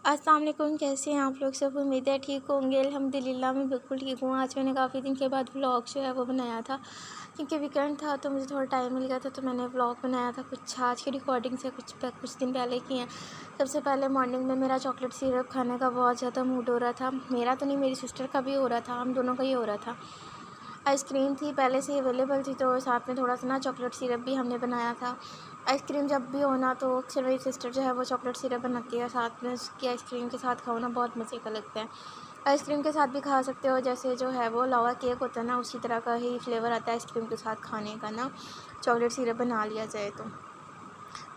अस्सलाम वालेकुम। कैसे हैं आप लोग सब? उम्मीद है ठीक होंगे। अल्हम्दुलिल्लाह मैं बिल्कुल ठीक हूँ। आज मैंने काफ़ी दिन के बाद व्लॉग जो है वो बनाया था, क्योंकि वीकेंड था तो मुझे थोड़ा टाइम मिल गया था, तो मैंने व्लॉग बनाया था। कुछ आज की रिकॉर्डिंग से कुछ दिन पहले की हैं। सबसे पहले मॉर्निंग में मेरा चॉकलेट सिरप खाने का बहुत ज़्यादा मूड हो रहा था। मेरा तो नहीं, मेरी सिस्टर का भी हो रहा था, हम दोनों का ही हो रहा था। आइसक्रीम थी पहले से अवेलेबल थी, तो साथ में थोड़ा सा ना चॉकलेट सिरप भी हमने बनाया था। आइसक्रीम जब भी हो ना, तो अक्सर मेरी सिस्टर जो है वो चॉकलेट सिरप बनाती है, साथ में उसकी आइसक्रीम के साथ खाओ ना, बहुत मज़े का लगता है। आइसक्रीम के साथ भी खा सकते हो, जैसे जो है वो लावा केक होता है ना, उसी तरह का ही फ्लेवर आता है आइसक्रीम के साथ खाने का ना, चॉकलेट सिरप बना लिया जाए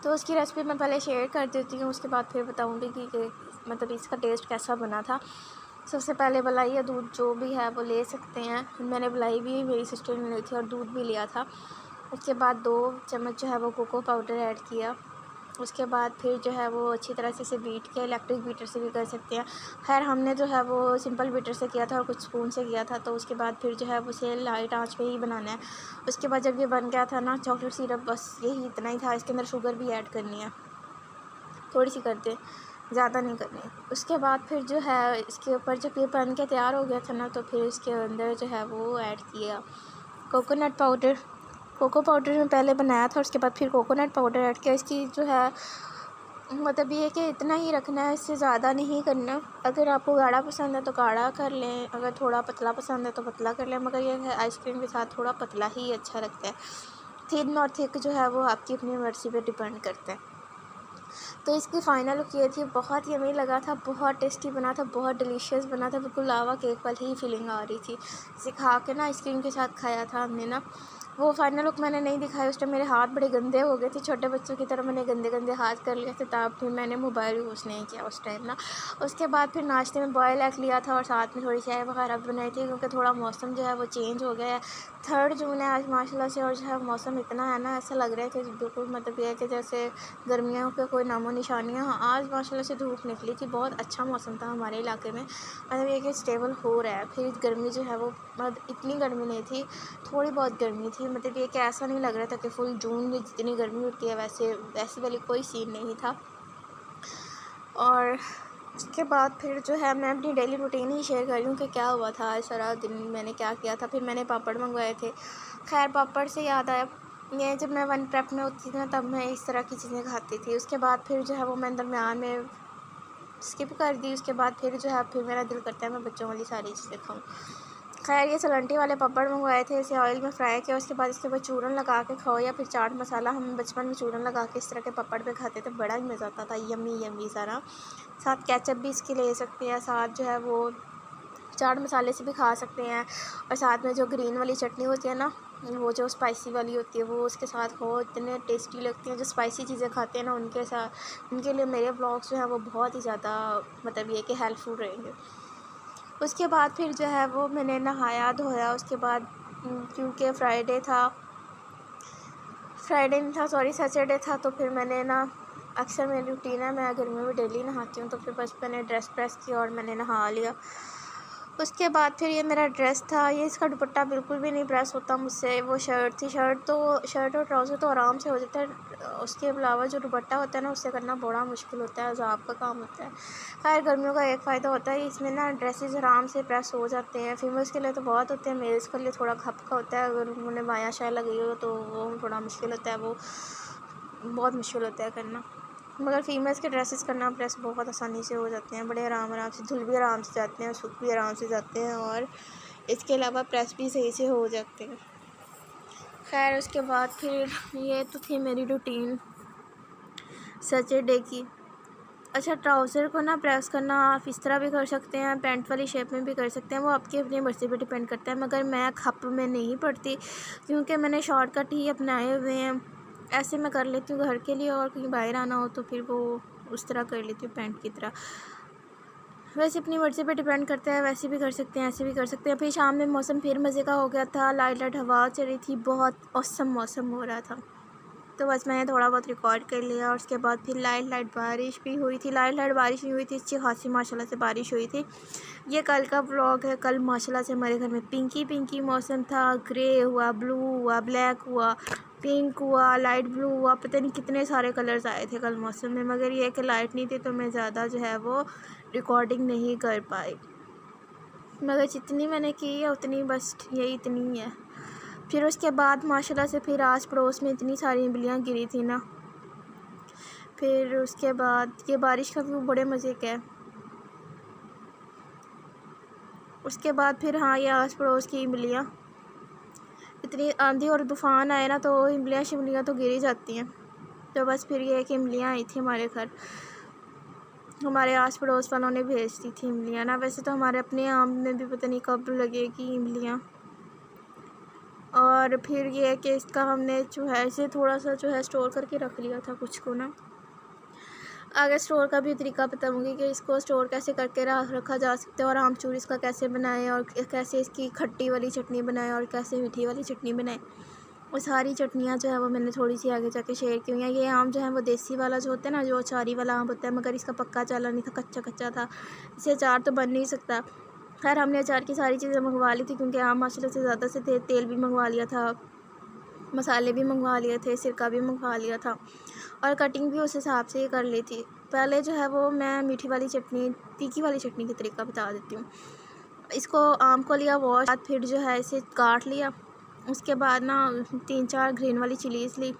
तो उसकी रेसिपी मैं पहले शेयर कर देती हूँ, उसके बाद फिर बताऊँगी कि मतलब इसका टेस्ट कैसा बना था। सबसे पहले मलाई या दूध जो भी है वो ले सकते हैं। मैंने मलाई भी मेरी सिस्टर ने ली थी और दूध भी लिया था। उसके बाद 2 चम्मच जो है वो कोको पाउडर ऐड किया। उसके बाद फिर जो है वो अच्छी तरह से इसे बीट किया। इलेक्ट्रिक बीटर से भी कर सकते हैं। खैर हमने जो है वो सिंपल बीटर से किया था और कुछ स्पून से किया था। तो उसके बाद फिर जो है वो उसे लाइट आंच पे ही बनाना है। उसके बाद जब ये बन गया था ना चॉकलेट सिरप, बस यही इतना ही था। इसके अंदर शुगर भी ऐड करनी है, थोड़ी सी कर दें, ज़्यादा नहीं करनी। उसके बाद फिर जो है इसके ऊपर जब ये बन के तैयार हो गया था ना, तो फिर इसके अंदर जो है वो ऐड किया कोकोनट पाउडर। कोको पाउडर में पहले बनाया था, उसके बाद फिर कोकोनट पाउडर ऐड किया। इसकी जो है मतलब ये है कि इतना ही रखना है, इससे ज़्यादा नहीं करना। अगर आपको गाढ़ा पसंद है तो गाढ़ा कर लें, अगर थोड़ा पतला पसंद है तो पतला कर लें, मगर ये है आइसक्रीम के साथ थोड़ा पतला ही अच्छा लगता है। थिन और थिक जो है वो आपकी अपनी मर्ज़ी पे डिपेंड करता है। तो इसकी फ़ाइनल लुक ये थी, बहुत यम्मी लगा था, बहुत टेस्टी बना था, बहुत डिलीशियस बना था, बिल्कुल लावा केक वाली ही फीलिंग आ रही थी। इसे खा के ना आइसक्रीम के साथ खाया था हमने ना। वो फ़ाइनल लुक मैंने नहीं दिखाया, उस टाइम मेरे हाथ बड़े गंदे हो गए थे, छोटे बच्चों की तरह मैंने गंदे गंदे हाथ कर लिए थे, तब फिर मैंने मोबाइल यूज़ नहीं किया उस टाइम ना। उसके बाद फिर नाश्ते में बॉयल एग लिया था और साथ में थोड़ी चाय वगैरह बनाई थी, क्योंकि थोड़ा मौसम जो है वो चेंज हो गया है। 3 जून है आज माशाल्लाह से, और जो है मौसम इतना है ना, ऐसा लग रहा है कि बिल्कुल मतलब ये है कि जैसे गर्मियों का कोई नामो निशानियाँ। आज माशाल्लाह से धूप निकली थी, बहुत अच्छा मौसम था हमारे इलाके में, मतलब ये कि स्टेबल हो रहा है। फिर गर्मी जो है वो मतलब इतनी गर्मी नहीं थी, थोड़ी बहुत गर्मी थी, मतलब ये कि ऐसा नहीं लग रहा था कि फुल जून में जितनी गर्मी होती है वैसी वाली कोई सीन नहीं था। और उसके बाद फिर जो है मैं अपनी डेली रूटीन ही शेयर कर रही हूँ कि क्या हुआ था आज सारा दिन, मैंने क्या किया था। फिर मैंने पापड़ मंगवाए थे। खैर पापड़ से याद आया, ये जब मैं वन प्रेप में होती थी ना, तब मैं इस तरह की चीज़ें खाती थी। उसके बाद फिर जो है वो मैं दरमियान में स्किप कर दी। उसके बाद फिर जो है फिर मेरा दिल करता है मैं बच्चों वाली सारी चीज़ें खाऊँ। खैर ये सोलंटी वाले पापड़ मंगवाए थे, इसे ऑयल में फ्राई किया। उसके बाद इसके ऊपर चूरन लगा के खाओ, या फिर चाट मसाला। हम बचपन में चूरन लगा के इस तरह के पापड़ पे खाते थे, बड़ा ही मज़ा आता था, यम्मी यम्मी सारा। साथ केचप भी इसके ले सकते हैं, साथ जो है वो चाट मसाले से भी खा सकते हैं। और साथ में जो ग्रीन वाली चटनी होती है ना, वो जो स्पाइसी वाली होती है, वो उसके साथ खाओ, इतने टेस्टी लगती हैं। जो स्पाइसी चीज़ें खाते हैं ना, उनके साथ उनके लिए मेरे ब्लॉग्स जो हैं वो बहुत ही ज़्यादा मतलब ये कि हेल्पफुल रहेंगे। उसके बाद फिर जो है वो मैंने नहाया धोया। उसके बाद क्योंकि फ्राइडे नहीं था, सॉरी सैटरडे था, तो फिर मैंने ना अक्सर मेरी रूटीन है, मैं गर्मियों में डेली नहाती हूँ, तो फिर बस मैंने ड्रेस प्रेस की और मैंने नहा लिया। उसके बाद फिर ये मेरा ड्रेस था, ये इसका दुपट्टा बिल्कुल भी नहीं प्रेस होता मुझसे। वो शर्ट थी, शर्ट और ट्राउज़र तो आराम से हो जाता है, उसके अलावा जो दुपट्टा होता है ना, उससे करना बड़ा मुश्किल होता है, अज़ाब का काम होता है। खैर गर्मियों का एक फ़ायदा होता है, इसमें ना ड्रेसेस आराम से प्रेस हो जाते हैं। फीमेल्स के लिए तो बहुत होते हैं, मेल्स के लिए थोड़ा खप का होता है। अगर उन्होंने बायाँ शाया लगी हो तो वो थोड़ा मुश्किल होता है, वो बहुत मुश्किल होता है करना। मगर फ़ीमेल्स के ड्रेसेस करना प्रेस बहुत आसानी से हो जाते हैं, बड़े आराम से, धुल भी आराम से जाते हैं, सूख भी आराम से जाते हैं, और इसके अलावा प्रेस भी सही से हो जाते हैं। खैर उसके बाद फिर ये तो थी मेरी रूटीन सैटरडे की। अच्छा, ट्राउज़र को ना प्रेस करना आप इस तरह भी कर सकते हैं, पैंट वाली शेप में भी कर सकते हैं, वो आपकी अपनी मर्ज़ी पे डिपेंड करता है। मगर मैं खप में नहीं पड़ती, क्योंकि मैंने शॉर्टकट ही अपनाए हुए हैं। ऐसे मैं कर लेती हूँ घर के लिए, और कहीं बाहर आना हो तो फिर वो उस तरह कर लेती हूँ पैंट की तरह। वैसे अपनी मर्ज़ी पे डिपेंड करता है, वैसे भी कर सकते हैं, ऐसे भी कर सकते हैं। फिर शाम में मौसम फिर मज़े का हो गया था, लाइट लाइट हवा चल रही थी, बहुत औसम मौसम हो रहा था। तो बस मैंने थोड़ा बहुत रिकॉर्ड कर लिया, और उसके बाद फिर लाइट लाइट बारिश भी हुई थी। लाइट लाइट बारिश नहीं हुई थी, अच्छी खासी माशाल्लाह से बारिश हुई थी। ये कल का व्लॉग है। कल माशाल्लाह से हमारे घर में पिंकी पिंकी मौसम था, ग्रे हुआ, ब्लू हुआ, ब्लैक हुआ, पिंक हुआ, लाइट ब्लू हुआ, पता नहीं कितने सारे कलर्स आए थे कल मौसम में, मगर ये है कि लाइट नहीं थी तो मैं ज़्यादा जो है वो रिकॉर्डिंग नहीं कर पाई, मगर जितनी मैंने की है उतनी बस यही इतनी है। फिर उसके बाद माशाल्लाह से फिर आस पड़ोस में इतनी सारी इमलियाँ गिरी थी ना, फिर उसके बाद ये बारिश का व्यू बड़े मज़े का है। उसके बाद फिर हाँ, ये आस पड़ोस की इमलियाँ, इतनी आंधी और तूफ़ान आए ना तो इमलियाँ शिमलियाँ तो गिर ही जाती हैं। तो बस फिर ये है कि इमलियाँ आई थी हमारे घर, हमारे आस पड़ोस वालों ने भेज दी थी इमलियाँ ना। वैसे तो हमारे अपने आम में भी पता नहीं कब लगेगी इमलियाँ। और फिर ये है कि इसका हमने जो है इसे थोड़ा सा जो है स्टोर करके रख लिया था कुछ को ना। आगे स्टोर का भी तरीका बताऊंगी कि इसको स्टोर कैसे करके रखा जा सकता है, और आमचूर इसका कैसे बनाएं, और कैसे इसकी खट्टी वाली चटनी बनाएं और कैसे मीठी वाली चटनी बनाएं। वो सारी चटनियाँ जो है वो मैंने थोड़ी सी आगे जाके शेयर की हुई हैं। ये आम जो है वो देसी वाला जो होता है ना, जो अचारी वाला आम होता है, मगर इसका पक्का चाला नहीं था, कच्चा कच्चा था, इसे अचार तो बन नहीं सकता। खैर हमने अचार की सारी चीज़ें मंगवा ली थी, क्योंकि आम माशाल्लाह से ज़्यादा से थे। तेल भी मंगवा लिया था, मसाले भी मंगवा लिए थे, सिरका भी मंगवा लिया था, और कटिंग भी उस हिसाब से ही कर ली थी। पहले जो है वो मैं मीठी वाली चटनी, तीखी वाली चटनी का तरीका बता देती हूँ। इसको आम को लिया वॉश, फिर जो है इसे काट लिया, उसके बाद ना 3-4 ग्रीन वाली चिलीज़ ली,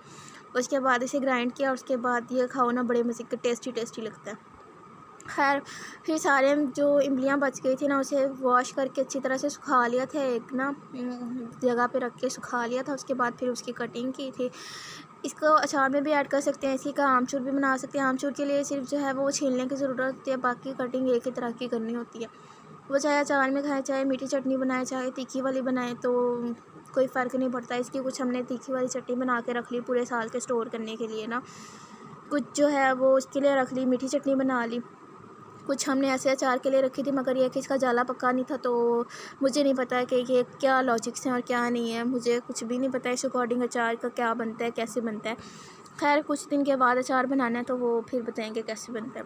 उसके बाद इसे ग्राइंड किया, उसके बाद ये खाओ ना बड़े मज़े के टेस्टी लगता है। खैर फिर सारे जो इमलियाँ बच गई थी ना, उसे वॉश करके अच्छी तरह से सुखा लिया था, एक ना जगह पे रख के सुखा लिया था। उसके बाद फिर उसकी कटिंग की थी। इसको अचार में भी ऐड कर सकते हैं, इसी का आमचूर भी बना सकते हैं। आमचूर के लिए सिर्फ जो है वो छीलने की ज़रूरत होती है, बाकी कटिंग एक ही तरह की करनी होती है। वो चाहे अचार में खाएं, चाहे मीठी चटनी बनाए, चाहे तीखी वाली बनाएं, तो कोई फ़र्क नहीं पड़ता। इसकी कुछ हमने तीखी वाली चटनी बना के रख ली पूरे साल के स्टोर करने के लिए ना, कुछ जो है वो उसके लिए रख ली, मीठी चटनी बना ली, कुछ हमने ऐसे अचार के लिए रखी थी। मगर ये कि इसका जाला पक्का नहीं था, तो मुझे नहीं पता है कि ये क्या लॉजिक्स हैं और क्या नहीं है, मुझे कुछ भी नहीं पता है इस अकॉर्डिंग अचार का क्या बनता है, कैसे बनता है। खैर कुछ दिन के बाद अचार बनाना है तो वो फिर बताएंगे कैसे बनता है।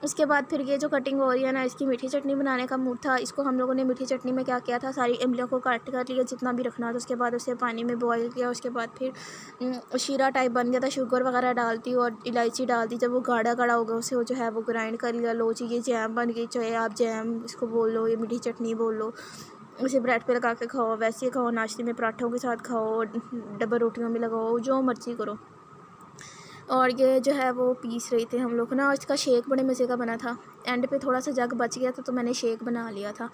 उसके बाद फिर ये जो कटिंग हो रही है ना, इसकी मीठी चटनी बनाने का मूड था। इसको हम लोगों ने मीठी चटनी में क्या किया था, सारी इमलियों को काट कर लिया जितना भी रखना था, उसके बाद उसे पानी में बॉईल किया। उसके बाद फिर शीरा टाइप बन गया था, शुगर वगैरह डालती और इलायची डाल दी। जब वो गाढ़ा गाढ़ा हो गया उसे जो है वो ग्राइंड कर लिया। लो जी, ये जैम बन गई, चाहे आप जैम इसको बोल लो, ये मीठी चटनी बोल लो। उसे ब्रेड पे लगा के खाओ, वैसे खाओ, नाश्ते में पराठों के साथ खाओ, डबल रोटियों में लगाओ, जो मर्ज़ी करो। और ये जो है वो पीस रही थी हम लोग ना, और इसका शेक बड़े मज़े का बना था। एंड पे थोड़ा सा जग बच गया था तो मैंने शेक बना लिया था,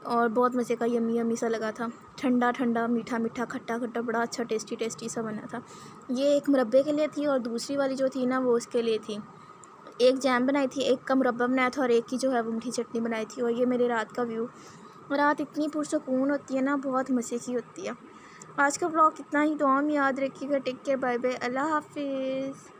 और बहुत मज़े का यम्मी यम्मी सा लगा था, ठंडा ठंडा, मीठा मीठा, खट्टा खट्टा, बड़ा अच्छा टेस्टी सा बना था। ये एक मुरब्बे के लिए थी, और दूसरी वाली जो थी ना वो उसके लिए थी। एक जैम बनाई थी, एक का मुरब्बा बनाया था, और एक की जो है वो मीठी चटनी बनाई थी। और ये मेरे रात का व्यू, रात इतनी पुरसकून होती है ना, बहुत मज़े की होती है। आज का व्लॉग इतना ही, दुआ में याद रखिएगा। टेक केयर, बाय बाय, अल्लाह हाफिज़।